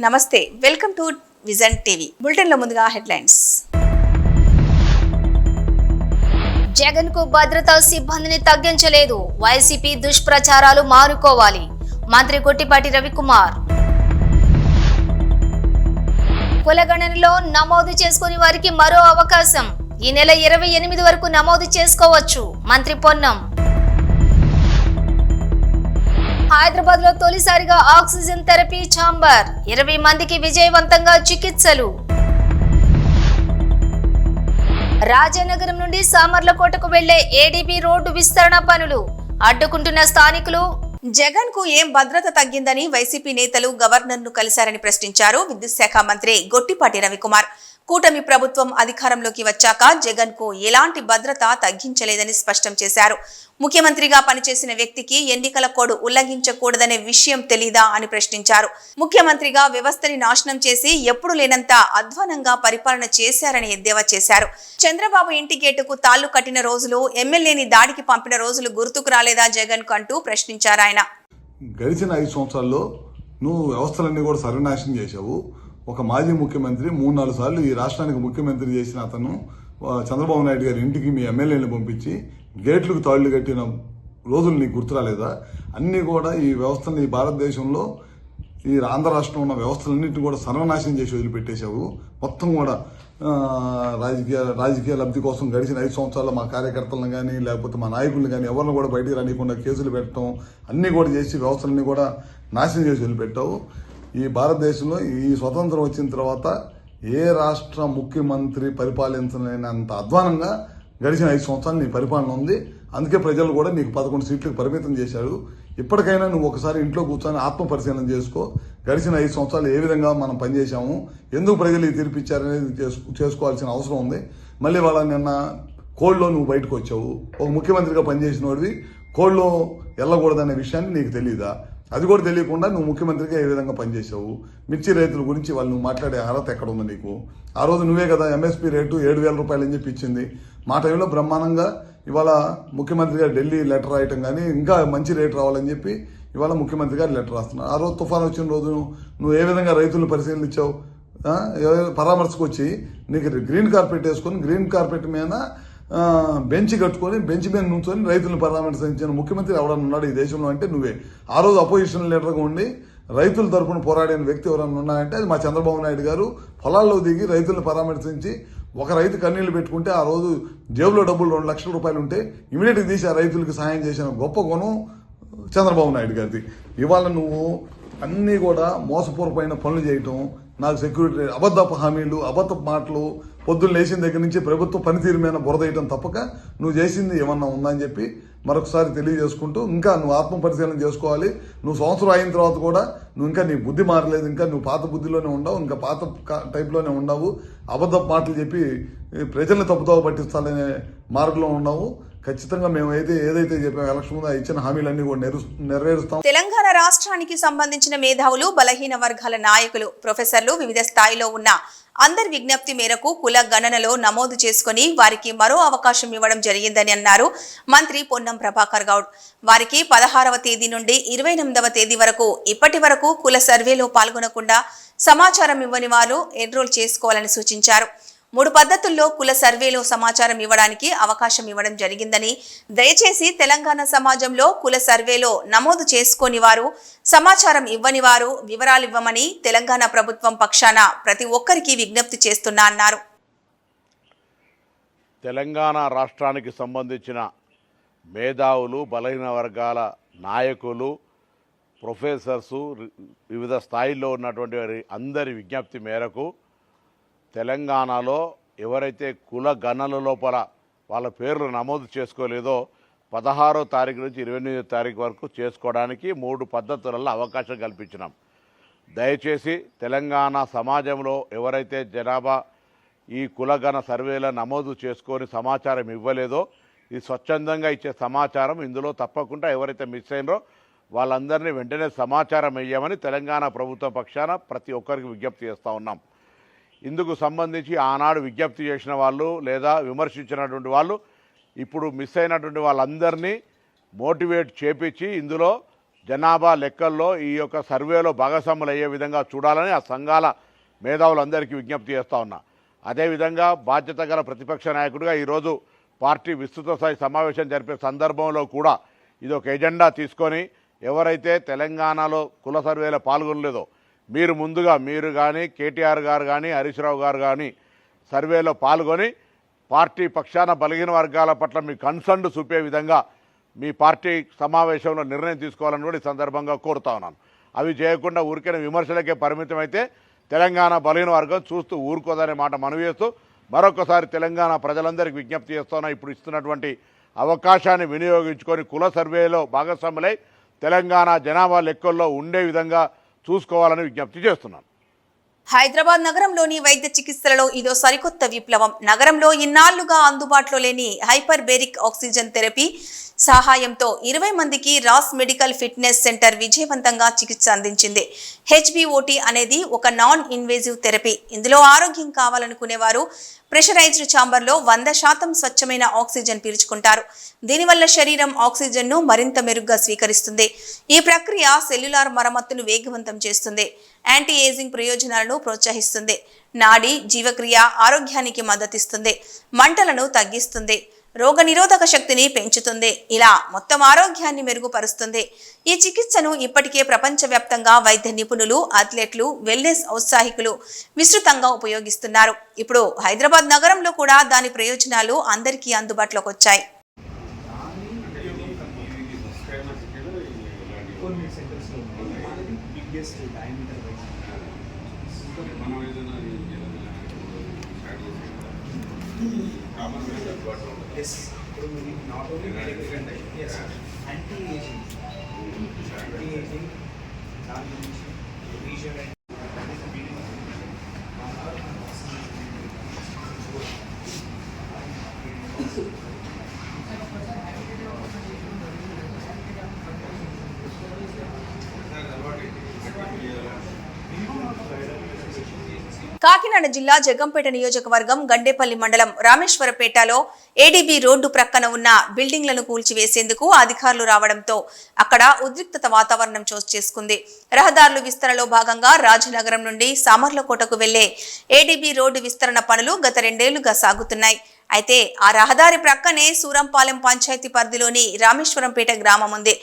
నమస్తే, welcome to vision TV. బులెటిన్లో ముందుగా హెడ్లైన్స్. జగన్ కు భద్రతా సిబ్బందిని తగ్గించలేదు, వైసీపీ దుష్ప్రచారాలు మానుకోవాలి, మంత్రి గొట్టిపాటి రవికుమార్. కులగణనలో నమోదు చేసుకుని వారికి మరో అవకాశం, ఈ నెల 28 వరకు నమోదు చేసుకోవచ్చు, మంత్రి పొన్నం. హైదరాబాద్ లో తొలిసారిగా ఆక్సిజన్ థెరపీ ఛాంబర్, 20 మందికి విజయవంతంగా చికిత్సలు. రాజానగరం నుండి సామర్లకోటకు వెళ్లే ఏడీబీ రోడ్డు విస్తరణ పనులు అడ్డుకుంటున్న స్థానికులు. జగన్ కు ఏం భద్రత తగ్గిందని వైసీపీ నేతలు గవర్నర్ ను కలిశారని ప్రశ్నించారు విద్యుత్ శాఖ మంత్రి గొట్టిపాటి రవికుమార్. కూటమి ప్రభుత్వం అధికారంలోకి వచ్చాక జగన్ కు ఎలాంటి భద్రత తగ్గించలేదని స్పష్టం చేశారు. ముఖ్యమంత్రిగా పనిచేసిన వ్యక్తికి ఎన్నికల కోడ్ ఉల్లంఘించకూడదనే విషయం తెలీదా అని ప్రశ్నించారు. ముఖ్యమంత్రిగా వ్యవస్థని నాశనం చేసి ఎప్పుడు లేనంత అధ్వానంగా పరిపాలన చేశారని ఎద్దేవా చేశారు. చంద్రబాబు ఇంటి గేటుకు తాళ్లు కట్టిన రోజులు, ఎమ్మెల్యేని దాడికి పంపిన రోజులు గుర్తుకు రాలేదా జగన్ కు అంటూ ప్రశ్నించారు ఆయన. గడిచిన 5 సంవత్సరాల్లో నువ్వు వ్యవస్థలన్నీ కూడా సర్వనాశనం చేశావు. ఒక మాజీ ముఖ్యమంత్రి 3-4 సార్లు ఈ రాష్ట్రానికి ముఖ్యమంత్రి చేసిన అతను చంద్రబాబు నాయుడు గారి ఇంటికి మీ ఎమ్మెల్యేని పంపించి గేట్లకు తాళ్లు కట్టిన రోజులు నీకు గుర్తురాలేదా? అన్నీ కూడా ఈ వ్యవస్థని భారతదేశంలో ఈ ఆంధ్ర రాష్ట్రంలో ఉన్న వ్యవస్థలన్నింటినీ కూడా సర్వనాశనం చేసి వదిలిపెట్టేశావు. మొత్తం కూడా రాజకీయ లబ్ధి కోసం గడిచిన 5 సంవత్సరాల్లో మా కార్యకర్తలను కానీ లేకపోతే మా నాయకులను కానీ ఎవరిని కూడా బయటికి రానియకుండా కేసులు పెట్టడం అన్నీ కూడా చేసి వ్యవస్థలన్నీ కూడా నాశనం చేసి వదిలిపెట్టావు. ఈ భారతదేశంలో ఈ స్వతంత్రం వచ్చిన తర్వాత ఏ రాష్ట్ర ముఖ్యమంత్రి పరిపాలించలేనంత అధ్వానంగా గడిచిన 5 సంవత్సరాలు నీ పరిపాలన ఉంది. అందుకే ప్రజలు కూడా నీకు 11 సీట్లకు పరిమితం చేశారు. ఇప్పటికైనా నువ్వు ఒకసారి ఇంట్లో కూర్చొని ఆత్మ పరిశీలన చేసుకో. గడిచిన 5 సంవత్సరాలు ఏ విధంగా మనం పనిచేశాము, ఎందుకు ప్రజలు తీర్పిచ్చారనేది చేసుకోవాల్సిన అవసరం ఉంది. మళ్ళీ వాళ్ళ నిన్న కోడ్లో నువ్వు బయటకు వచ్చావు. ఒక ముఖ్యమంత్రిగా పనిచేసిన వాడివి కోడ్లో వెళ్ళకూడదనే విషయాన్ని నీకు తెలియదా? అది కూడా తెలియకుండా నువ్వు ముఖ్యమంత్రిగా ఏ విధంగా పనిచేసావు? మిర్చి రైతుల గురించి వాళ్ళు నువ్వు మాట్లాడే అర్హత ఎక్కడ ఉంది నీకు? ఆ రోజు నువ్వే కదా ఎంఎస్పీ రేటు 7,000 రూపాయలు అని చెప్పి ఇచ్చింది. మా టైంలో బ్రహ్మాండంగా ఇవాళ ముఖ్యమంత్రిగా ఢిల్లీ లెటర్ రాయటం కానీ ఇంకా మంచి రేటు రావాలని చెప్పి ఇవాళ ముఖ్యమంత్రి గారు లెటర్ రాస్తున్నారు. ఆ రోజు తుఫాను వచ్చిన రోజు నువ్వు ఏ విధంగా రైతులను పరిశీలించావు? పరామర్శకు వచ్చి నీకు గ్రీన్ కార్పెట్ వేసుకొని గ్రీన్ కార్పెట్ మీద బెంచ్ కట్టుకొని బెంచ్ మీద నుంచొని రైతులను పరామర్శించిన ముఖ్యమంత్రి ఎవరన్నా ఉన్నాడు ఈ దేశంలో అంటే నువ్వే. ఆ రోజు అపోజిషన్ లీడర్గా ఉండి రైతుల తరఫున పోరాడిన వ్యక్తి ఎవరన్నా ఉన్నాయంటే అది మా చంద్రబాబు నాయుడు గారు. పొలాల్లో దిగి రైతులను పరామర్శించి ఒక రైతు కన్నీళ్లు పెట్టుకుంటే ఆ రోజు జేబులో డబ్బులు 2 లక్షల రూపాయలు ఉంటే ఇమీడియట్గా తీసి ఆ రైతులకు సహాయం చేసిన గొప్ప గుణం చంద్రబాబు నాయుడు గారిది. ఇవాళ నువ్వు అన్నీ కూడా మోసపూర్వమైన పనులు చేయటం, నాకు సెక్యూరిటీ అబద్ధపు హామీలు, అబద్ధపు మాటలు, పొద్దున్న లేచిన దగ్గర నుంచి ప్రభుత్వ పనితీరు మీద బురదేయటం తప్పక నువ్వు చేసింది ఏమన్నా ఉందని చెప్పి మరొకసారి తెలియజేసుకుంటూ ఇంకా నువ్వు ఆత్మ పరిశీలన చేసుకోవాలి. నువ్వు సంవత్సరం అయిన తర్వాత కూడా నువ్వు ఇంకా నీ బుద్ధి మారలేదు, ఇంకా నువ్వు పాత బుద్ధిలోనే ఉండవు, ఇంకా పాత టైప్లోనే ఉండవు. అబద్ధపు మాటలు చెప్పి ప్రజల్ని తప్పుదోవ పట్టించాలనే మార్గంలో ఉన్నావు. ఖచ్చితంగా మేము ఏదైతే చెప్పాము ఎలక్షన్ ముందు ఇచ్చిన హామీలన్నీ కూడా నెరవేరుస్తాం. తెలంగాణ రాష్ట్రానికి సంబంధించిన మేధావులు, బలహీన వర్గాల నాయకులు, ప్రొఫెసర్లు వివిధ స్థాయిలో ఉన్న అందరి విజ్ఞప్తి మేరకు కుల గణనలో నమోదు చేసుకుని వారికి మరో అవకాశం ఇవ్వడం జరిగిందని అన్నారు మంత్రి పొన్నం ప్రభాకర్ గౌడ్. వారికి 16వ తేదీ నుండి 28వ తేదీ వరకు ఇప్పటి వరకు కుల సర్వేలో పాల్గొనకుండా సమాచారం ఇవ్వని వారు ఎన్రోల్ చేసుకోవాలని సూచించారు. 3 పద్ధతుల్లో కుల సర్వేలో సమాచారం ఇవ్వడానికి అవకాశం ఇవ్వడం జరిగిందని, దయచేసి తెలంగాణ సమాజంలో కుల సర్వేలో నమోదు చేసుకోని వారు, సమాచారం ఇవ్వని వారు వివరాలు ఇవ్వమని తెలంగాణ ప్రభుత్వం పక్షాన ప్రతి ఒక్కరికి విజ్ఞప్తి చేస్తున్నా అన్నారు. తెలంగాణ రాష్ట్రానికి సంబంధించిన మేధావులు, బలహీన వర్గాల నాయకులు, ప్రొఫెసర్సు, వివిధ స్థాయిల్లో ఉన్నటువంటి వారి అందరి విజ్ఞప్తి మేరకు తెలంగాణలో ఎవరైతే కుల గణన లోపల వాళ్ళ పేర్లు నమోదు చేసుకోలేదో 16వ తారీఖు నుంచి 28వ తారీఖు వరకు చేసుకోవడానికి 3 పద్ధతులలో అవకాశం కల్పించినాం. దయచేసి తెలంగాణ సమాజంలో ఎవరైతే జనాభా ఈ కులగణ సర్వేలో నమోదు చేసుకొని సమాచారం ఇవ్వలేదో ఈ స్వచ్ఛందంగా ఇచ్చే సమాచారం ఇందులో తప్పకుండా ఎవరైతే మిస్ అయినరో వాళ్ళందరినీ వెంటనే సమాచారం ఇవ్వమని తెలంగాణ ప్రభుత్వం పక్షాన ప్రతి ఒక్కరికి విజ్ఞప్తి చేస్తూ ఉన్నాం. ఇందుకు సంబంధించి ఆనాడు విజ్ఞప్తి చేసిన వాళ్ళు లేదా విమర్శించినటువంటి వాళ్ళు ఇప్పుడు మిస్ అయినటువంటి వాళ్ళందరినీ మోటివేట్ చేపించి ఇందులో జనాభా లెక్కల్లో ఈ యొక్క సర్వేలో భాగస్వాములు అయ్యే విధంగా చూడాలని ఆ సంఘాల మేధావులందరికీ విజ్ఞప్తి చేస్తూ ఉన్నా. అదేవిధంగా బాధ్యత గల ప్రతిపక్ష నాయకుడిగా ఈరోజు పార్టీ విస్తృత స్థాయి సమావేశం జరిపే సందర్భంలో కూడా ఇది ఒక ఎజెండా తీసుకొని ఎవరైతే తెలంగాణలో కుల సర్వేలో పాల్గొనలేదో మీరు కానీ కేటీఆర్ గారు కానీ హరీష్ రావు గారు కానీ సర్వేలో పాల్గొని పార్టీ పక్షాన బలహీన వర్గాల పట్ల మీ కన్సర్న్ చూపే విధంగా మీ పార్టీ సమావేశంలో నిర్ణయం తీసుకోవాలని కూడా ఈ సందర్భంగా కోరుతా ఉన్నాను. అవి చేయకుండా ఊరికైనా విమర్శలకే పరిమితం అయితే తెలంగాణ బలహీన వర్గం చూస్తూ ఊరుకోదనే మాట మనవి చేస్తూ మరొకసారి తెలంగాణ ప్రజలందరికీ విజ్ఞప్తి చేస్తున్నా. ఇప్పుడు ఇస్తున్నటువంటి అవకాశాన్ని వినియోగించుకొని కుల సర్వేలో భాగస్వాములై తెలంగాణ జనాభా లెక్కల్లో ఉండే విధంగా చూసుకోవాలని విజ్ఞప్తి చేస్తున్నాను. హైదరాబాద్ నగరంలోని వైద్య చికిత్సలలో ఇదో సరికొత్త విప్లవం. నగరంలో ఇన్నాళ్లుగా అందుబాటులో లేని హైపర్ బేరిక్ ఆక్సిజన్ థెరపీ సహాయంతో 20 మందికి రాస్ మెడికల్ ఫిట్నెస్ సెంటర్ విజయవంతంగా చికిత్స అందించింది. HBOT అనేది ఒక నాన్ ఇన్వేజివ్ థెరపీ. ఇందులో ఆరోగ్యం కావాలనుకునేవారు ప్రెషరైజ్డ్ ఛాంబర్లో 100% స్వచ్ఛమైన ఆక్సిజన్ పీల్చుకుంటారు. దీనివల్ల శరీరం ఆక్సిజన్ను మరింత మెరుగ్గా స్వీకరిస్తుంది. ఈ ప్రక్రియ సెల్యులార్ మరమ్మతును వేగవంతం చేస్తుంది, యాంటీ ఏజింగ్ ప్రయోజనాలను ప్రోత్సహిస్తుంది, నాడీ జీవక్రియ ఆరోగ్యానికి మద్దతిస్తుంది, మంటలను తగ్గిస్తుంది, రోగనిరోధక శక్తిని పెంచుతుంది. ఇలా మొత్తం ఆరోగ్యాన్ని మెరుగుపరుస్తుంది. ఈ చికిత్సను ఇప్పటికే ప్రపంచవ్యాప్తంగా వైద్య నిపుణులు, అథ్లెట్లు, వెల్నెస్ ఔత్సాహికులు విస్తృతంగా ఉపయోగిస్తున్నారు. ఇప్పుడు హైదరాబాద్ నగరంలో కూడా దాని ప్రయోజనాలు అందరికీ అందుబాటులోకి వచ్చాయి. Yes, not only medical, yes, anti-aging, lesion and Kakinada జిల్లా జగ్గంపేట నియోజకవర్గం గండేపల్లి మండలం రామేశ్వరపేటలో ADB రోడ్డు ప్రక్కన ఉన్న బిల్డింగ్లను కూల్చివేసేందుకు అధికారులు రావడంతో అక్కడ ఉద్రిక్తత వాతావరణం చోటు చేసుకుంది. రహదారుల విస్తరణలో భాగంగా రాజనగరం నుండి సామర్లకోటకు వెళ్లే ADB రోడ్డు విస్తరణ పనులు గత 2 ఏళ్లుగా సాగుతున్నాయి. అయితే ఆ రహదారి ప్రక్కనే సూరంపాలెం పంచాయతీ పరిధిలోని రామేశ్వరంపేట గ్రామం ఉంది.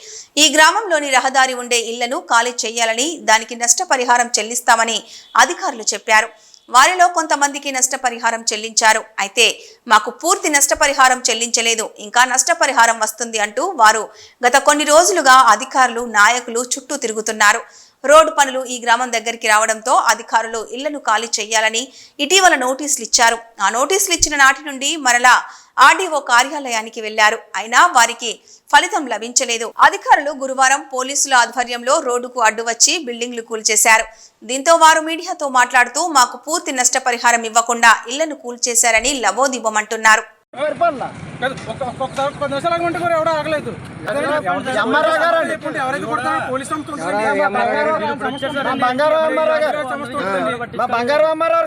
ఈ గ్రామంలోని రహదారి ఉండే ఇళ్లను ఖాళీ చేయాలని, దానికి నష్టపరిహారం చెల్లిస్తామని అధికారులు చెప్పారు. వారిలో కొంతమందికి నష్టపరిహారం చెల్లించారు. అయితే మాకు పూర్తి నష్టపరిహారం చెల్లించలేదు, ఇంకా నష్టపరిహారం వస్తుంది అంటూ వారు గత కొన్ని రోజులుగా అధికారులు, నాయకులు చుట్టూ తిరుగుతున్నారు. రోడ్డు పనులు ఈ గ్రామం దగ్గరికి రావడంతో అధికారులు ఇళ్లను ఖాళీ చేయాలని ఇటీవల నోటీసులు ఇచ్చారు. ఆ నోటీసులు ఇచ్చిన నాటి నుండి మరలా ఆర్డీఓ కార్యాలయానికి వెళ్లారు. అయినా వారికి ఫలితం లభించలేదు. అధికారులు గురువారం పోలీసుల ఆధ్వర్యంలో రోడ్డుకు అడ్డు వచ్చి బిల్డింగ్లు కూల్చేశారు. దీంతో వారు మీడియాతో మాట్లాడుతూ మాకు పూర్తి నష్టపరిహారం ఇవ్వకుండా ఇళ్లను కూల్చేశారని లబోదిబమంటున్నారు.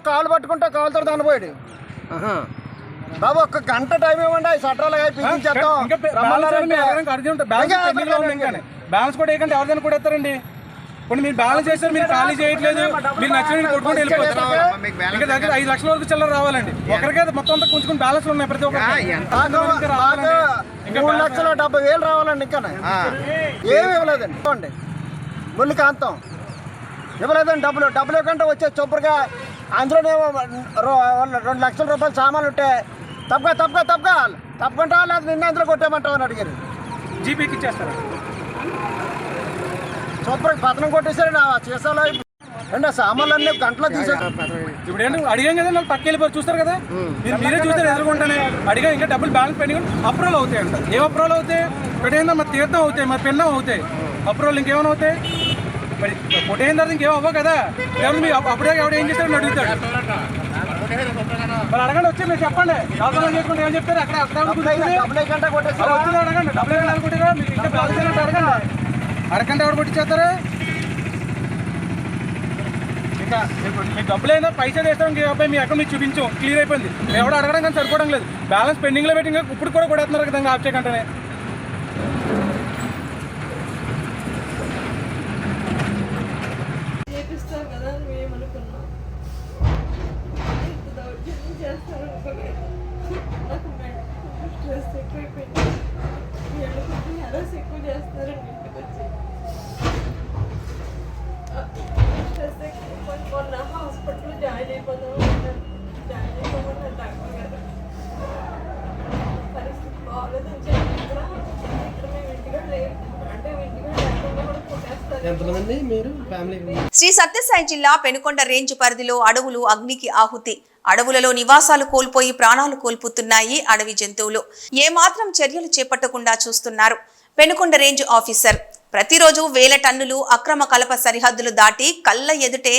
కాలు పట్టుకుంటే కాలుతో దానిపోయాడు బాబు. ఒక్క గంట టైం ఇవ్వండి, సట్రాలు బ్యాలెన్స్ కూడా వేయకండి. ఎవరిదైనా కూడా ఎత్తారండి. కొన్ని మీరు బ్యాలెన్స్ చేస్తారు, మీరు ఖాళీ చేయట్లేదు, మీరు నచ్చిన కొట్టుకుంటూ వెళ్ళిపోతారు. ఇంకా దగ్గర 5 లక్షల వరకు చిల్లర రావాలండి. ఒకరికే మొత్తం అంతా కొంచెం బ్యాలెన్స్ ఉన్నాయి ప్రతి ఒక్కరికి. 3,70,000 రావాలండి. ఇంకా ఏమి ఇవ్వలేదండి. ఇవ్వండి ముళ్ళు కాంతం ఇవ్వలేదండి. డబ్బులు ఇవ్వకుండా వచ్చే చొప్పుడుగా అందులోనే 2 లక్షల రూపాయలు సామాన్లు ఉంటే తప్పకుండా లేదు నిన్న అందులో కొట్టేయమంటావు అని అడిగారు. జీపీకి ఇచ్చేస్తారు. చొప్పుడుకి పతనం కొట్టేసారు. నా చేసాలో అంటే సామాన్లు అన్ని గంటలో తీసారు. ఇప్పుడు ఏంటి అడిగాం కదా, నాకు పక్క వెళ్ళిపోయి చూస్తారు కదా, మీరే చూస్తారు ఎదుర్కొంటానే. అడిగా ఇంకా డబ్బులు బ్యాలెన్స్ పెండింగ్ అప్రూవల్ అవుతాయి అంట. ఏం అప్రూవల్ అవుతాయి? పెట్టేందా మరి తీర్థం అవుతాయి, మరి పెన్నం అవుతాయి. అప్రూవల్ ఇంకేమైనా అవుతాయి? మరి కొట్టేయిన తర్వాత ఇంకేం అవ్వవు కదా. ఏమన్నా మీరు అప్పుడే ఎవడ ఏం చేస్తారని అడుగుతాడు. మరి అడగండి, వచ్చి మీరు చెప్పండి. డబ్బులు చేసుకుంటే ఏం చెప్తారు? అక్కడ అడగండి. డబ్బులు అనుకుంటారా? మీకు ఇంకా బ్యాలెన్స్ అయినట్టు అడగండి. అడగండి, ఎవరు కొట్టించేస్తారు? ఇంకా మీకు డబ్బులు అయినా పైసా చేస్తాం. ఇంకే అబ్బాయి మీ అకౌంట్ మీకు చూపించాం, క్లియర్ అయిపోయింది. ఎవడు అడగడం కానీ సరిపోవడం లేదు. బ్యాలెన్స్ పెండింగ్లో పెట్టి ఇంకా ఇప్పుడు కూడా కొడేస్తున్నారు కదా ఆఫ్ చేయకంటే. చేస్తారు కదా అని మేము అనుకున్నాం. ఇంత దౌర్జన్యం చేస్తారు అనుకోలేదు. నాకు స్ట్రెస్ ఎక్కువైపోయింది. హెరాస్ ఎక్కువ చేస్తారండి ఇంటికి వచ్చి. స్ట్రెస్ ఎక్కువ. మొన్న హాస్పిటల్లో జాయిన్ అయిపోమన్నారు డాక్టర్ గారు. పరిస్థితి బాగోలేదని చెప్పి ఇక్కడ మేము ఇంటిగా లేదు అంటే ఇంటిగా లేకుండా కూడా కొట్టేస్తారు. ఎంతమంది మీరు ఫ్యామిలీ? శ్రీ సత్యసాయి జిల్లా పెనుకొండ రేంజ్ పరిధిలో అడవులు అగ్నికి ఆహుతి. అడవులలో నివాసాలు కోల్పోయి ప్రాణాలు కోల్పోతున్నాయి అడవి జంతువులు. ఏమాత్రం చర్యలు చేపట్టకుండా చూస్తున్నారు పెనుకొండ రేంజ్ ఆఫీసర్. ప్రతిరోజు వేల టన్నులు అక్రమ కలప సరిహద్దులు దాటి కళ్ళ ఎదుటే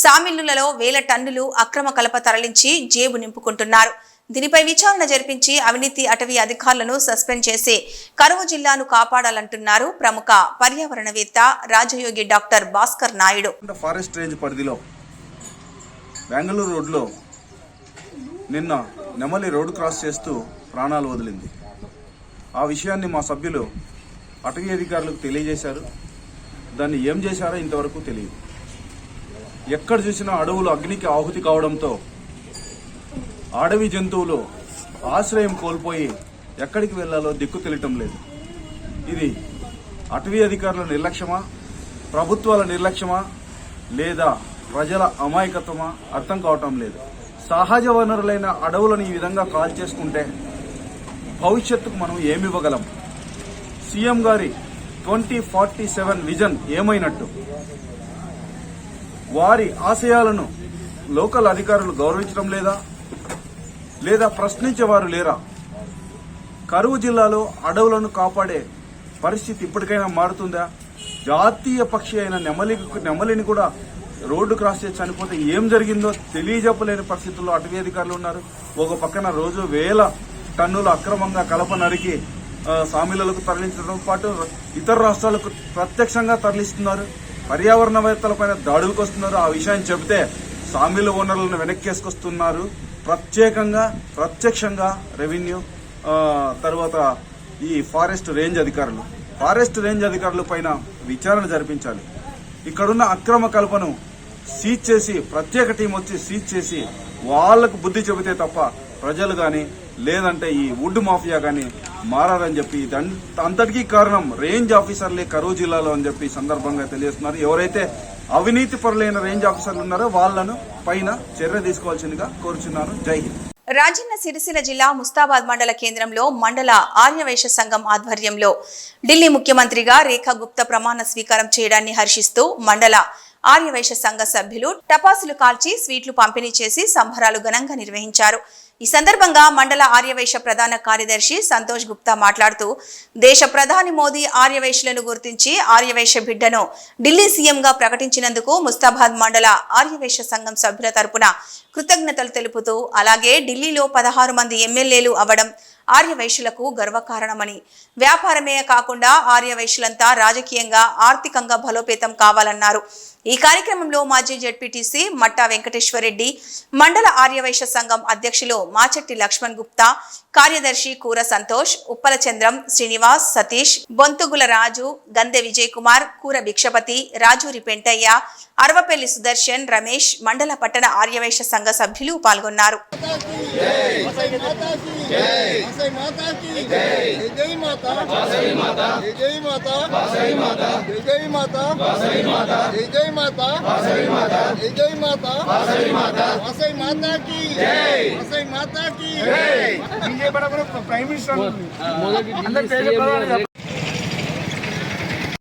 సామిల్లులలో వేల టన్నులు అక్రమ కలప తరలించి జేబు నింపుకుంటున్నారు. దీనిపై విచారణ జరిపించి అవినీతి అటవీ అధికారులను సస్పెండ్ చేసి కరువు జిల్లాను కాపాడాలంటున్నారు ప్రముఖ పర్యావరణవేత్త Rajayogi doctor Bhaskar Naidu. Forest range పరిధిలో బెంగళూరు రోడ్లో నిన్న నెమలి రోడ్డు క్రాస్ చేస్తూ ప్రాణాలు వదిలింది. ఆ విషయాన్ని మా సభ్యులు అటవీ అధికారులకు తెలియజేశారు. దాన్ని ఏం చేశారో ఇంతవరకు తెలియదు. ఎక్కడ చూసినా అడవులు అగ్నికి ఆహుతి కావడంతో అడవి జంతువులు ఆశ్రయం కోల్పోయి ఎక్కడికి వెళ్లాలో దిక్కు తెలియటం లేదు. ఇది అటవీ అధికారుల నిర్లక్ష్యమా, ప్రభుత్వాల నిర్లక్ష్యమా, లేదా ప్రజల అమాయకత్వమా అర్థం కావటం లేదు. సహజ వనరులైన అడవులను ఈ విధంగా కాల్ చేసుకుంటే భవిష్యత్తుకు మనం ఏమివ్వగలం? సీఎం గారి 2047 విజన్ ఏమైనట్టు? వారి ఆశయాలను లోకల్ అధికారులు గౌరవించడం లేదా ప్రశ్నించేవారు లేరా? కరువు జిల్లాలో అడవులను కాపాడే పరిస్థితి ఇప్పటికైనా మారుతుందా? జాతీయ పక్షి అయిన నెమలిని కూడా రోడ్డు క్రాస్ చేసి చనిపోతే ఏం జరిగిందో తెలియజెప్పలేని పరిస్థితుల్లో అటవీ అధికారులు ఉన్నారు. ఒక పక్కన రోజు వేల టన్నులు అక్రమంగా కలప నరికి సామిలకు తరలించడంతో పాటు ఇతర రాష్ట్రాలకు ప్రత్యక్షంగా తరలిస్తున్నారు. పర్యావరణవేత్తలపైన దాడులకు వస్తున్నారు. ఆ విషయాన్ని చెబితే సామిల ఓనర్లను వెనక్కేసుకొస్తున్నారు. ప్రత్యక్షంగా రెవెన్యూ తర్వాత ఈ ఫారెస్ట్ రేంజ్ అధికారుల పైన విచారణ జరిపించాలి. ఇక్కడున్న అక్రమ కల్పను సీజ్ చేసి ప్రత్యేక టీం వచ్చి సీజ్ చేసి వాళ్లకు బుద్ధి చెబితే తప్ప ప్రజలు గాని లేదంటే ఈ వుడ్ మాఫియా గాని మారని చెప్పి అంతటికీ కారణం రేంజ్ ఆఫీసర్లే కరువు జిల్లాలో అని చెప్పి సందర్భంగా తెలియజేస్తున్నారు. ఎవరైతే అవినీతి పరులైన రేంజ్ ఆఫీసర్లు ఉన్నారో వాళ్లను పైన చర్య తీసుకోవాల్సిందిగా కోరుచున్నాను. జై హింద్. రాజన్న సిరిసిల్ల జిల్లా ముస్తాబాద్ మండల కేంద్రంలో మండల ఆర్యవైశ్య సంఘం ఆధ్వర్యంలో ఢిల్లీ ముఖ్యమంత్రిగా రేఖా గుప్తా ప్రమాణ స్వీకారం చేయడాన్ని హర్షిస్తూ మండల ఆర్యవైశ్య సంఘ సభ్యులు టపాసులు కాల్చి స్వీట్లు పంపిణీ చేసి సంబరాలు ఘనంగా నిర్వహించారు. ఈ సందర్భంగా మండల ఆర్యవైశ్య ప్రధాన కార్యదర్శి సంతోష్ గుప్తా మాట్లాడుతూ దేశ ప్రధాని మోదీ ఆర్యవైశ్యులను గుర్తించి ఆర్యవైశ్య బిడ్డను ఢిల్లీ సీఎంగా ప్రకటించినందుకు ముస్తాబాద్ మండల ఆర్యవైశ్య సంఘం సభ్యుల తరపున కృతజ్ఞతలు తెలుపుతూ అలాగే ఢిల్లీలో 16 మంది ఎమ్మెల్యేలు అవ్వడం ఆర్యవైశ్యులకు గర్వకారణమని, వ్యాపారమే కాకుండా ఆర్యవైశ్యులంతా రాజకీయంగా ఆర్థికంగా బలోపేతం కావాలన్నారు. ఈ కార్యక్రమంలో మాజీ జెడ్పీటీసీ మట్టా వెంకటేశ్వరరెడ్డి, మండల ఆర్యవైశ్య సంఘం అధ్యక్షులు మాచెట్టి లక్ష్మణ్ గుప్తా, కార్యదర్శి కూర సంతోష్, ఉప్పల చంద్రం, శ్రీనివాస్, సతీష్, బొంతుగుల రాజు, గందె విజయ్ కుమార్, కూర భిక్షపతి, రాజూరి పెంటయ్య, అరవపల్లి సుదర్శన్, రమేష్, మండల పట్టణ ఆర్యవైశ్య సంఘ సభ్యులు పాల్గొన్నారు.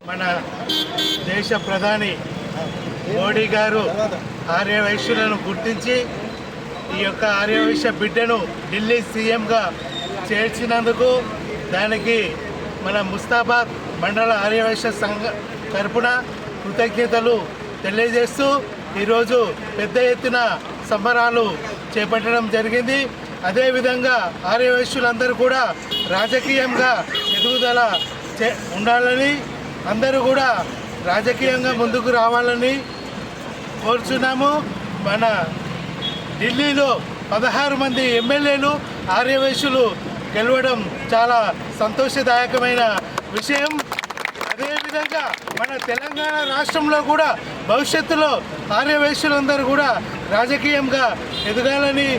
మన దేశ ప్రధాని మోడీ గారు ఆర్యవైశ్యులను గుర్తించి ఈ యొక్క ఆర్యవైశ్య బిడ్డను ఢిల్లీ సీఎంగా చేర్చినందుకు దానికి మన ముస్తాబాద్ మండల ఆర్యవైశ్య సంఘ తరపున కృతజ్ఞతలు తెలియజేస్తూ ఈరోజు పెద్ద ఎత్తున సంబరాలు చేపట్టడం జరిగింది. అదేవిధంగా ఆర్యవైశ్యులందరూ కూడా రాజకీయంగా ఎదుగుదల ఉండాలని, అందరూ కూడా రాజకీయంగా ముందుకు రావాలని కోరుచున్నాము. మన ఢిల్లీలో 16 మంది ఎమ్మెల్యేలు ఆర్యవైశ్యులు గెలవడం చాలా సంతోషదాయకమైన విషయం. అదేవిధంగా అదేవిధంగా మన తెలంగాణ రాష్ట్రంలో కూడా భవిష్యత్తులో ఆర్యవైశ్యులందరూ కూడా రాజకీయంగా ఎదగాలని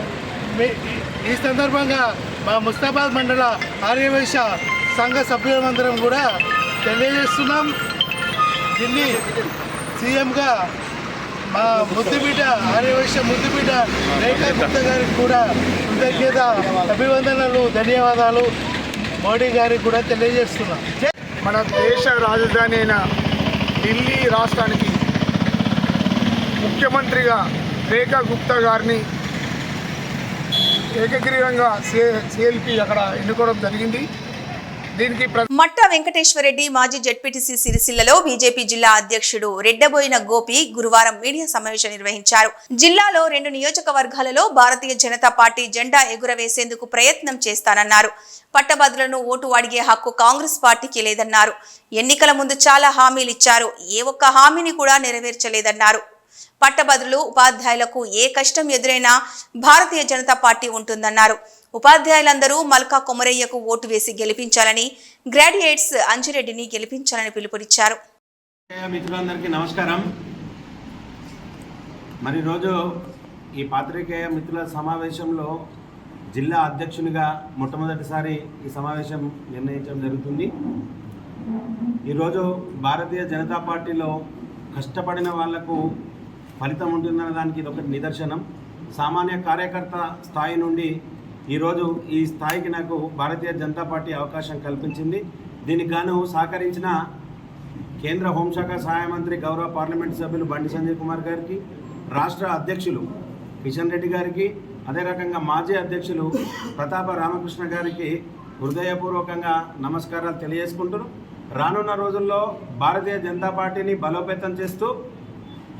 ఈ సందర్భంగా మా ముస్తాబాద్ మండల ఆర్యవైశ్య సంఘ సభ్యులందరం కూడా తెలియజేస్తున్నాం. దీన్ని సీఎంగా మా ముద్దుబిడ్డ ఆర్యవైశ్య ముద్దుబిడ్డ రేఖా గుప్తా గారికి కూడా కృతజ్ఞత అభివందనలు, ధన్యవాదాలు మోడీ గారికి కూడా తెలియజేస్తున్నాం. మన దేశ రాజధాని అయిన ఢిల్లీ రాష్ట్రానికి ముఖ్యమంత్రిగా రేఖా గుప్తా గారిని ఏకగ్రీవంగా సిఎల్పి అక్కడ ఎన్నుకోవడం జరిగింది. దీనికి మట్ట వెంకటేశ్వరరెడ్డి మాజీ జెడ్పీటీసీ సిరిసిల్లలో బీజేపీ జిల్లా అధ్యక్షుడు రెడ్డబోయిన గోపి గురువారం మీడియా సమావేశం నిర్వహించారు. జిల్లాలో 2 నియోజకవర్గాలలో భారతీయ జనతా పార్టీ జెండా ఎగురవేసేందుకు ప్రయత్నం చేస్తానన్నారు. పట్టభద్రులను ఓటు అడిగే హక్కు కాంగ్రెస్ పార్టీకి లేదన్నారు. ఎన్నికల ముందు చాలా హామీలు ఇచ్చారు, ఏ ఒక్క హామీని కూడా నెరవేర్చలేదన్నారు. పట్టభద్రులు ఉపాధ్యాయులకు ఏ కష్టం ఎదురైనా భారతీయ జనతా పార్టీ ఉంటుందన్నారు. ఉపాధ్యాయులందరూ మల్కా కొమరయ్యకు ఓటు వేసి గెలిపించాలని, గ్రాడ్యుయేట్స్ అంజిరెడ్డిని గెలిపించాలని పిలుపునిచ్చారు. మిత్రులందరికీ నమస్కారం. మరి రోజు ఈ పాత్రికేయ మిత్రుల సమావేశంలో జిల్లా అధ్యక్షునిగా మొట్టమొదటిసారి ఈ సమావేశం నిర్ణయించడం జరుగుతుంది. ఈరోజు భారతీయ జనతా పార్టీలో కష్టపడిన వాళ్లకు ఫలితం ఉంటుందన్న దానికి ఇది ఒకటి నిదర్శనం. సామాన్య కార్యకర్త స్థాయి నుండి ఈరోజు ఈ స్థాయికి నాకు భారతీయ జనతా పార్టీ అవకాశం కల్పించింది. దీనికి గాను సహకరించిన కేంద్ర హోంశాఖ సహాయ మంత్రి గౌరవ పార్లమెంటు సభ్యులు బండి సంజయ్ కుమార్ గారికి, రాష్ట్ర అధ్యక్షులు కిషన్ రెడ్డి గారికి, అదే రకంగా మాజీ అధ్యక్షులు ప్రతాప రామకృష్ణ గారికి హృదయపూర్వకంగా నమస్కారాలు తెలియజేసుకుంటున్నాను. రానున్న రోజుల్లో భారతీయ జనతా పార్టీని బలోపేతం చేస్తూ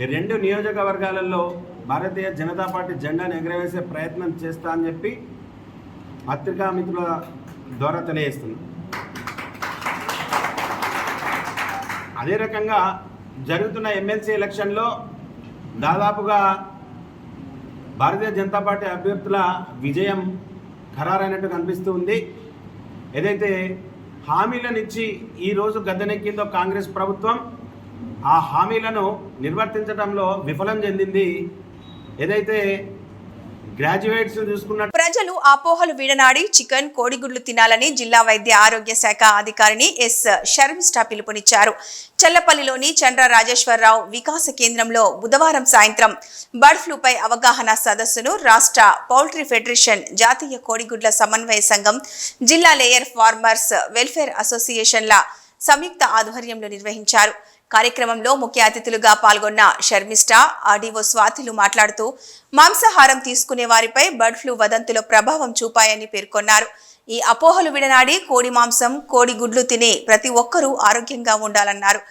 2 నియోజకవర్గాలలో భారతీయ జనతా పార్టీ జెండాను ఎగరవేసే ప్రయత్నం చేస్తా అని చెప్పి పత్రికా మిత్రుల ద్వారా తెలియజేస్తున్నాను. అదే రకంగా జరుగుతున్న ఎమ్మెల్సీ ఎలక్షన్లో దాదాపుగా భారతీయ జనతా పార్టీ అభ్యర్థుల విజయం ఖరారైనట్టు కనిపిస్తూ ఉంది. ఏదైతే హామీలను ఇచ్చి ఈరోజు గద్దెనెక్కిందో కాంగ్రెస్ ప్రభుత్వం, ఆ హామీలను నిర్వర్తించడంలో విఫలం చెందింది. ఏదైతే గ్రాడ్యుయేట్స్ చూసుకున్న ప్రజలు అపోహలు విడనాడి చికెన్, కోడిగుడ్లు తినాలని జిల్లా వైద్య ఆరోగ్య శాఖ అధికారిని ఎస్ శర్మిష్ఠ పిలుపునిచ్చారు. చల్లపల్లిలోని చంద్ర రాజేశ్వరరావు వికాస కేంద్రంలో బుధవారం సాయంత్రం బర్డ్ ఫ్లూపై అవగాహన సదస్సును రాష్ట్ర పౌల్ట్రీ ఫెడరేషన్, జాతీయ కోడిగుడ్ల సమన్వయ సంఘం, జిల్లా లేయర్ ఫార్మర్స్ వెల్ఫేర్ అసోసియేషన్ల సంయుక్త ఆధ్వర్యంలో నిర్వహించారు. కార్యక్రమంలో ముఖ్య అతిథులుగా పాల్గొన్న శర్మిష్ఠ, ఆర్డీఓ స్వాతిలు మాట్లాడుతూ మాంసాహారం తీసుకునే వారిపై బర్డ్ ఫ్లూ వదంతుల ప్రభావం చూపాయని పేర్కొన్నారు. ఈ అపోహలు విడనాడి కోడి మాంసం, కోడి గుడ్లు తినే ప్రతి ఒక్కరూ ఆరోగ్యంగా ఉండాలన్నారు.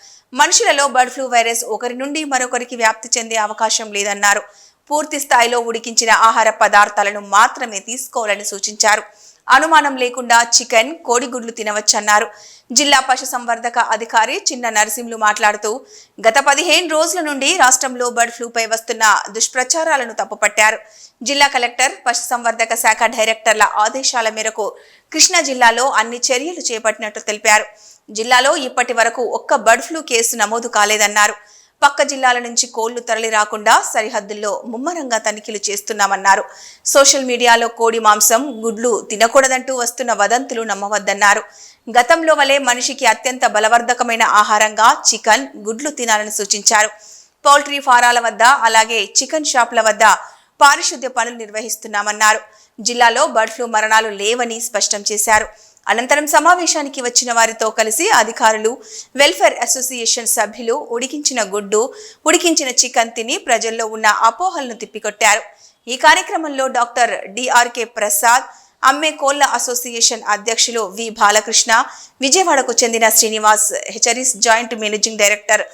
మనుషులలో బర్డ్ ఫ్లూ వైరస్ ఒకరి నుండి మరొకరికి వ్యాప్తి చెందే అవకాశం లేదన్నారు. పూర్తి స్థాయిలో ఉడికించిన ఆహార పదార్థాలను మాత్రమే తీసుకోవాలని సూచించారు. అనుమానం లేకుండా చికెన్, కోడిగుడ్లు తినవచ్చన్నారు. జిల్లా పశుసంవర్ధక అధికారి చిన్న నరసింహులు మాట్లాడుతూ గత 15 రోజుల నుండి రాష్ట్రంలో బర్డ్ ఫ్లూపై వస్తున్న దుష్ప్రచారాలను తప్పుపట్టారు. జిల్లా కలెక్టర్, పశుసంవర్ధక శాఖ డైరెక్టర్ల ఆదేశాల మేరకు కృష్ణా జిల్లాలో అన్ని చర్యలు చేపట్టినట్టు తెలిపారు. జిల్లాలో ఇప్పటి వరకు ఒక్క బర్డ్ ఫ్లూ కేసు నమోదు కాలేదన్నారు. పక్క జిల్లాల నుంచి కోళ్లు తరలి రాకుండా సరిహద్దుల్లో ముమ్మరంగా తనిఖీలు చేస్తున్నామన్నారు. సోషల్ మీడియాలో కోడి మాంసం, గుడ్లు తినకూడదంటూ వస్తున్న వదంతులు నమ్మవద్దన్నారు. గతంలో వలె మనిషికి అత్యంత బలవర్ధకమైన ఆహారంగా చికెన్, గుడ్లు తినాలని సూచించారు. పౌల్ట్రీ ఫారాల వద్ద, అలాగే చికెన్ షాపుల వద్ద పారిశుద్ధ్య పనులు నిర్వహిస్తున్నామన్నారు. జిల్లాలో బర్డ్ ఫ్లూ మరణాలు లేవని స్పష్టం చేశారు. అనంతరం సమావేశానికి వచ్చిన వారితో కలిసి అధికారులు, వెల్ఫేర్ అసోసియేషన్ సభ్యులు ఉడికించిన గుడ్డు, ఉడికించిన చికెన్ తిని ప్రజల్లో ఉన్న అపోహలను తిప్పికొట్టారు. ఈ కార్యక్రమంలో డాక్టర్ డిఆర్కే ప్రసాద్, అమ్మే కోళ్ల అసోసియేషన్ అధ్యక్షులు వి బాలకృష్ణ, విజయవాడకు చెందిన Srinivas, hatcheries joint managing director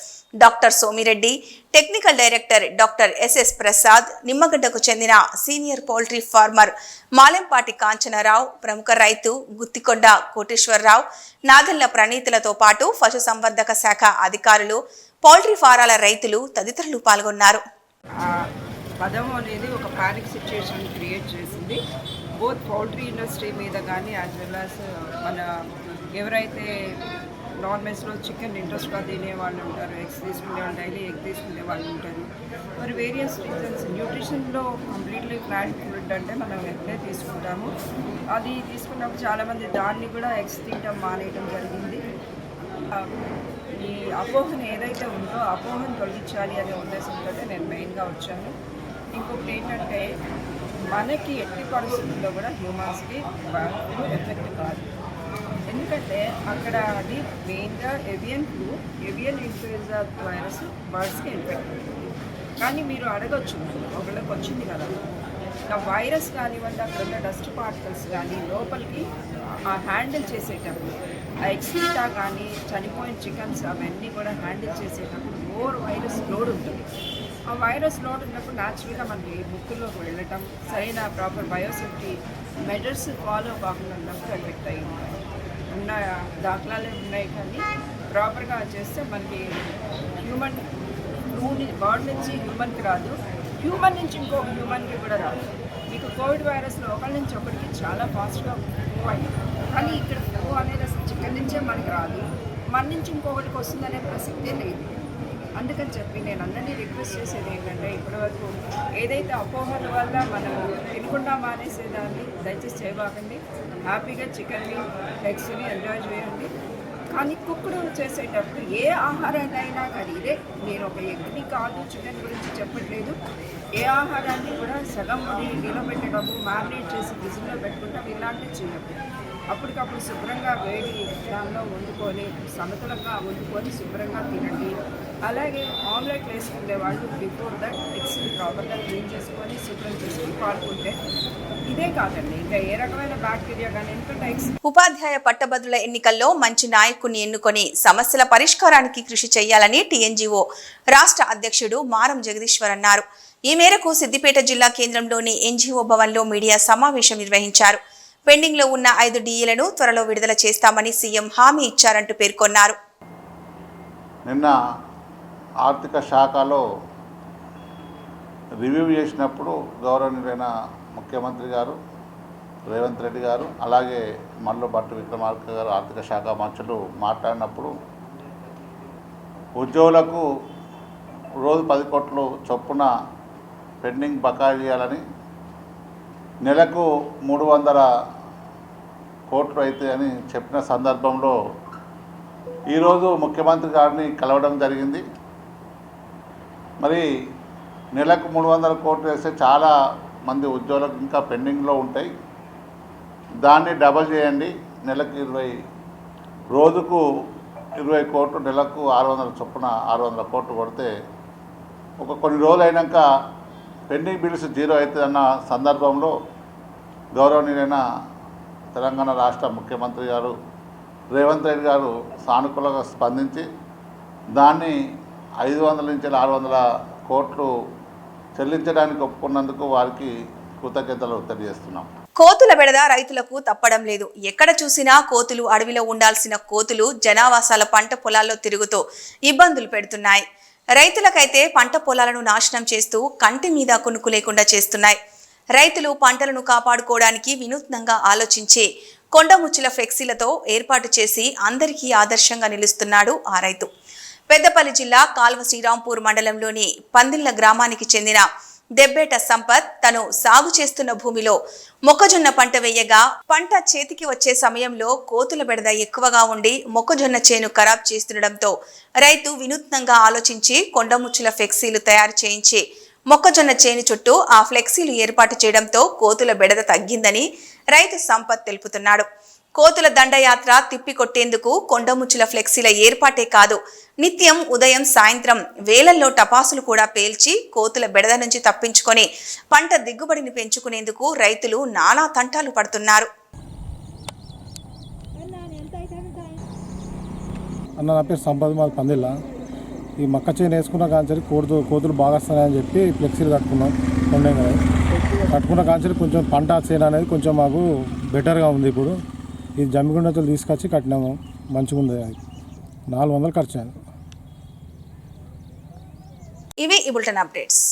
doctor Somireddy, technical director doctor S S Prasad, నిమ్మగడ్డకు చెందిన senior poultry farmer Malempati Kanchanarao, ప్రముఖ రైతు గుత్తికొండ కోటేశ్వరరావు, నాగల్ల ప్రణీతులతో పాటు పశుసంవర్ధక శాఖ అధికారులు, పౌల్ట్రీ ఫారాల రైతులు తదితరులు పాల్గొన్నారు. పదం అనేది ఒక పానిక్ సిచ్యుయేషన్ క్రియేట్ చేసింది. బోత్ పౌల్ట్రీ ఇండస్ట్రీ మీద కానీ యాజ్ వెల్ యాజ్ మన ఎవరైతే నాన్ వెజ్లో చికెన్ ఇంట్రెస్ట్గా తినే వాళ్ళు ఉంటారు, ఎగ్స్ తీసుకునే వాళ్ళు, డైలీ ఎగ్ తీసుకునే వాళ్ళు ఉంటారు. మరి వేరియస్ రీజన్స్ న్యూట్రిషన్లో కంప్లీట్లీ ప్లాంట్ ఫుడ్ అంటే మనం ఎగ్నే తీసుకుంటాము. అది తీసుకున్నప్పుడు చాలామంది దాన్ని కూడా ఎగ్స్ తినడం మానేయడం జరిగింది. ఈ అపోహను ఏదైతే ఉందో అపోహను తొలగించాలి అనే ఉద్దేశంతో నేను మెయిన్గా వచ్చాను. ఇంకొకటి ఏంటంటే మనకి ఎట్టి పరిస్థితుల్లో కూడా హ్యూమన్స్కి ఫ్లూ ఎఫెక్ట్ కాదు. ఎందుకంటే అక్కడ అది మెయిన్గా ఏవియన్ ఇన్ఫ్లుయెంజా వైరస్ బర్డ్స్కి ఇన్ఫెక్ట్ అవుతుంది. కానీ మీరు అడగచ్చు, ఒకళ్ళకి వచ్చింది కదా, ఆ వైరస్ కానివ్వండి, అక్కడ ఉన్న డస్ట్ పార్టికల్స్ కానీ లోపలికి ఆ హ్యాండిల్ చేసేటప్పుడు ఆ ఎక్స్ట్రా కానీ చనిపోయిన చికెన్స్ అవన్నీ కూడా హ్యాండిల్ చేసేటప్పుడు మోర్ వైరస్ లోడ్ ఉంటుంది. ఆ వైరస్ లోడ్ ఉన్నప్పుడు న్యాచురల్గా మనకి ముక్కుల్లోకి వెళ్ళటం, సరైన ప్రాపర్ బయోసేఫ్టీ మెజర్స్ ఫాలో కాకుండా ఉన్నప్పుడు ఎఫెక్ట్ అయ్యి ఉన్న దాఖలాలే ఉన్నాయి. కానీ ప్రాపర్గా చేస్తే మనకి హ్యూమన్ ఫ్లూని బర్డ్ నుంచి హ్యూమన్కి రాదు, హ్యూమన్ నుంచి ఇంకొక హ్యూమన్కి కూడా రాదు. మీకు కోవిడ్ వైరస్లో ఒకరి నుంచి ఒకరికి చాలా ఫాస్ట్గా మూవ్ అయ్యింది. కానీ ఇక్కడ ఫ్లూ అనేది అసలు చికెన్ నుంచే మనకి రాదు, మన నుంచి ఇంకొకటికి వస్తుందనే ప్రసక్తే లేదు. అందుకని చెప్పి నేను అందరినీ రిక్వెస్ట్ చేసేది ఏంటంటే ఇప్పటివరకు ఏదైతే అపోహల వల్ల మనం తినకుండా మానేసేదాన్ని దయచేసి చేయబాకండి. హ్యాపీగా చికెన్ని ఎగ్స్ని ఎంజాయ్ చేయండి. కానీ కుక్కుడు చేసేటప్పుడు ఏ ఆహారాన్ని అయినా కానీ ఇదే, నేను ఒక ఎగ్ని కాదు చికెన్ గురించి చెప్పట్లేదు, ఏ ఆహారాన్ని కూడా సగం నిలబెట్టడము, మ్యారినేట్ చేసి ఫ్రిడ్జ్లో పెట్టుకుంటాం, ఇలాంటివి చేయదు. అప్పటికప్పుడు శుభ్రంగా వేడి దానిలో వండుకొని సమతులంగా వండుకొని శుభ్రంగా తినండి. అలాగే ఆమ్లెట్ వేసుకునే వాళ్ళు బిఫోర్ దట్ ఎగ్స్ని ప్రాపర్గా క్లీన్ చేసుకొని శుభ్రం చేసుకొని పాడుకుంటే ఇదే కాదండి, ఇంకా ఏ రకమైన బ్యాక్టీరియా కానీ, ఎందుకంటే ఎగ్స్. ఉపాధ్యాయ పట్టభద్రుల ఎన్నికల్లో మంచి నాయకుని ఎన్నుకొని సమస్యల పరిష్కారానికి కృషి చేయాలని టీఎన్జీఓ రాష్ట్ర అధ్యక్షుడు మారం జగదీశ్వర్ అన్నారు. ఈ మేరకు సిద్దిపేట జిల్లా కేంద్రంలోని ఎన్జీఓ భవన్లో మీడియా సమావేశం నిర్వహించారు. పెండింగ్లో ఉన్న 5 DEలను త్వరలో విడుదల చేస్తామని సీఎం హామీ ఇచ్చారంటూ పేర్కొన్నారు. నిన్న ఆర్థిక శాఖలో రివ్యూ చేసినప్పుడు గౌరవనీయులైన ముఖ్యమంత్రి గారు రేవంత్ రెడ్డి గారు, అలాగే మల్లు భట్టి విక్రమార్క గారు ఆర్థిక శాఖ మంత్రులు మాట్లాడినప్పుడు ఉద్యోగులకు రోజు 10 కోట్లు చొప్పున పెండింగ్ బకాయిలు ఇవ్వాలని, నెలకు 300 కోట్లు అయితే అని చెప్పిన సందర్భంలో ఈరోజు ముఖ్యమంత్రి గారిని కలవడం జరిగింది. మరి నెలకు 300 కోట్లు వేస్తే చాలా మంది ఉద్యోగులకు ఇంకా పెండింగ్లో ఉంటాయి, దాన్ని డబల్ చేయండి, నెలకు 20, రోజుకు 20 కోట్లు, నెలకు 600 చొప్పున 600 కోట్లు కొడితే కొన్ని రోజులు అయినాక పెండింగ్ బిల్స్ 0 అవుతుందన్న సందర్భంలో గౌరవనీయులైన తెలంగాణ రాష్ట్ర ముఖ్యమంత్రి గారు రేవంత్ రెడ్డి గారు సానుకూలంగా స్పందించి దాన్ని 500 నుంచి 600 కోట్లు చెల్లించడానికి ఒప్పుకున్నందుకు వారికి కృతజ్ఞతలు తెలియజేస్తున్నాం. కోతుల బెడద రైతులకు తప్పడం లేదు. ఎక్కడ చూసినా కోతులు, అడవిలో ఉండాల్సిన కోతులు జనావాసాల పంట పొలాల్లో తిరుగుతూ ఇబ్బందులు పెడుతున్నాయి. రైతులకైతే పంట పొలాలను నాశనం చేస్తూ కంటి మీద కునుకు లేకుండా చేస్తున్నాయి. రైతులు పంటలను కాపాడుకోవడానికి వినూత్నంగా ఆలోచించి కొండముచ్చుల ఫ్లెక్సీలతో ఏర్పాటు చేసి అందరికీ ఆదర్శంగా నిలుస్తున్నాడు ఆ రైతు. పెద్దపల్లి జిల్లా కాల్వ శ్రీరాంపూర్ మండలంలోని పందిళ్ల గ్రామానికి చెందిన దెబ్బేట సంపత్ తను సాగు చేస్తున్న భూమిలో మొక్కజొన్న పంట వేయగా పంట చేతికి వచ్చే సమయంలో కోతుల బెడద ఎక్కువగా ఉండి మొక్కజొన్న చేను ఖరాబ్ చేస్తుండటంతో రైతు వినూత్నంగా ఆలోచించి కొండముచ్చుల ఫ్లెక్సీలు తయారు చేయించి మొక్కజొన్న చేను చుట్టూ ఆ ఫ్లెక్సీలు ఏర్పాటు చేయడంతో కోతుల బెడద తగ్గిందని రైతు సంపత్ తెలుపుతున్నాడు. కోతుల దండయాత్ర తిప్పికొట్టేందుకు కొండముచ్చుల ఫ్లెక్సీల ఏర్పాటే కాదు, నిత్యం ఉదయం సాయంత్రం వేలల్లో టపాసులు కూడా పేల్చి కోతుల బెడద నుంచి తప్పించుకొని పంట దిగుబడిని పెంచుకునేందుకు రైతులు నానా తంటాలు పడుతున్నారు. అన్న నా పేరు సంపద, మాది పందిళ్ళ. ఈ మక్క చేను వేసుకున్న కాంచరి కోతులు బాగా వస్తున్నాయని చెప్పి ఫ్లెక్సీలు కట్టుకున్నాం. కొండే కదా కట్టుకున్న కాంచరి కొంచెం పంట చేను అనేది కొంచెం మాకు బెటర్గా ఉంది. ఇప్పుడు ఈ జమ్మిగుండతో తీసుకొచ్చి కట్టినాము, మంచిగా ఉంది. 400 ఖర్చు అయింది. ఇవి ఈ బులెటిన్ అప్డేట్స్.